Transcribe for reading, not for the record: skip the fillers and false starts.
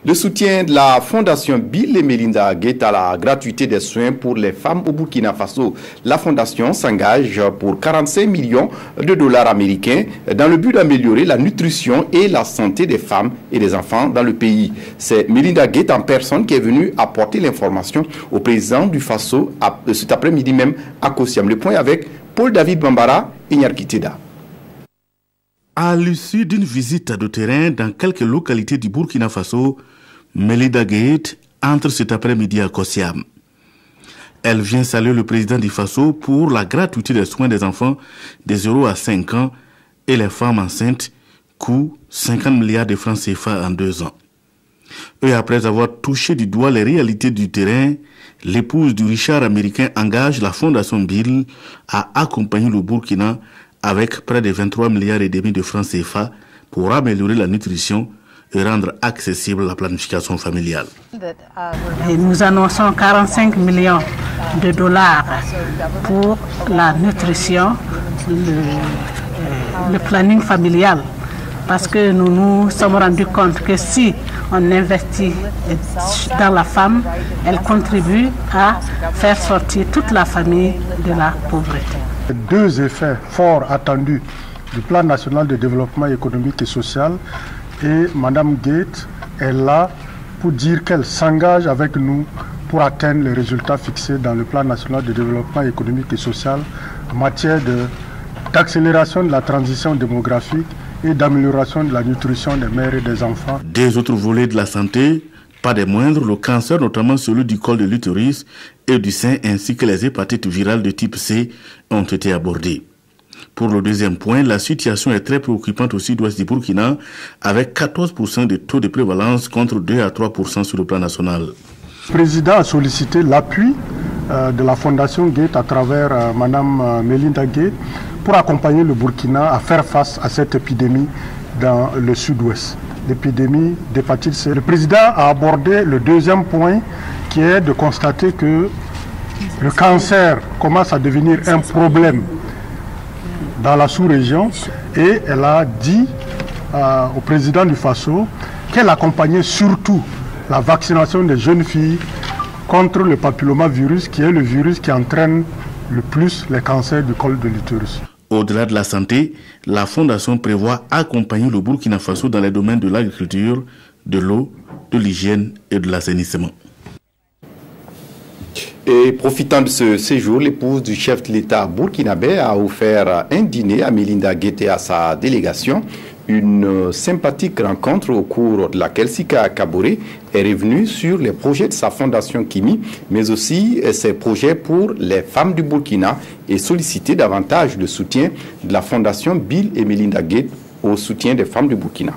Le soutien de la Fondation Bill et Melinda Gates à la gratuité des soins pour les femmes au Burkina Faso. La Fondation s'engage pour 45 millions de dollars américains dans le but d'améliorer la nutrition et la santé des femmes et des enfants dans le pays. C'est Melinda Gates en personne qui est venue apporter l'information au président du Faso cet après-midi même à Kossiam. Le point avec Paul-David Bambara et Nyarkiteda. À l'issue d'une visite de terrain dans quelques localités du Burkina Faso, Melinda Gates entre cet après-midi à Kossiam. Elle vient saluer le président du Faso pour la gratuité des soins des enfants de 0 à 5 ans et les femmes enceintes, coût 50 milliards de francs CFA en 2 ans. Et après avoir touché du doigt les réalités du terrain, l'épouse du Richard américain engage la Fondation Bill à accompagner le Burkina avec près de 23 milliards et demi de francs CFA pour améliorer la nutrition et rendre accessible la planification familiale. Et nous annonçons 45 millions de dollars pour la nutrition, le planning familial. Parce que nous nous sommes rendus compte que si on investit dans la femme, elle contribue à faire sortir toute la famille de la pauvreté. 2 effets forts attendus du plan national de développement économique et social, et Mme Gates est là pour dire qu'elle s'engage avec nous pour atteindre les résultats fixés dans le plan national de développement économique et social en matière d'accélération de la transition démographique et d'amélioration de la nutrition des mères et des enfants. Des autres volets de la santé, pas des moindres, le cancer, notamment celui du col de l'utérus et du sein, ainsi que les hépatites virales de type C, ont été abordés. Pour le deuxième point, la situation est très préoccupante au sud-ouest du Burkina, avec 14% de taux de prévalence contre 2 à 3% sur le plan national. Le président a sollicité l'appui de la Fondation Gates à travers Mme Melinda Gates pour accompagner le Burkina à faire face à cette épidémie dans le sud-ouest, l'épidémie d'hépatite C. Le président a abordé le deuxième point qui est de constater que le cancer commence à devenir un problème dans la sous-région et elle a dit au président du Faso qu'elle accompagnait surtout la vaccination des jeunes filles contre le papillomavirus qui est le virus qui entraîne le plus les cancers du col de l'utérus. Au-delà de la santé, la Fondation prévoit accompagner le Burkina Faso dans les domaines de l'agriculture, de l'eau, de l'hygiène et de l'assainissement. Et profitant de ce séjour, l'épouse du chef de l'État burkinabé a offert un dîner à Melinda Gates et à sa délégation. Une sympathique rencontre au cours de laquelle Sika Kaboré est revenue sur les projets de sa fondation Kimi, mais aussi ses projets pour les femmes du Burkina et sollicité davantage le soutien de la fondation Bill et Melinda Gates au soutien des femmes du Burkina.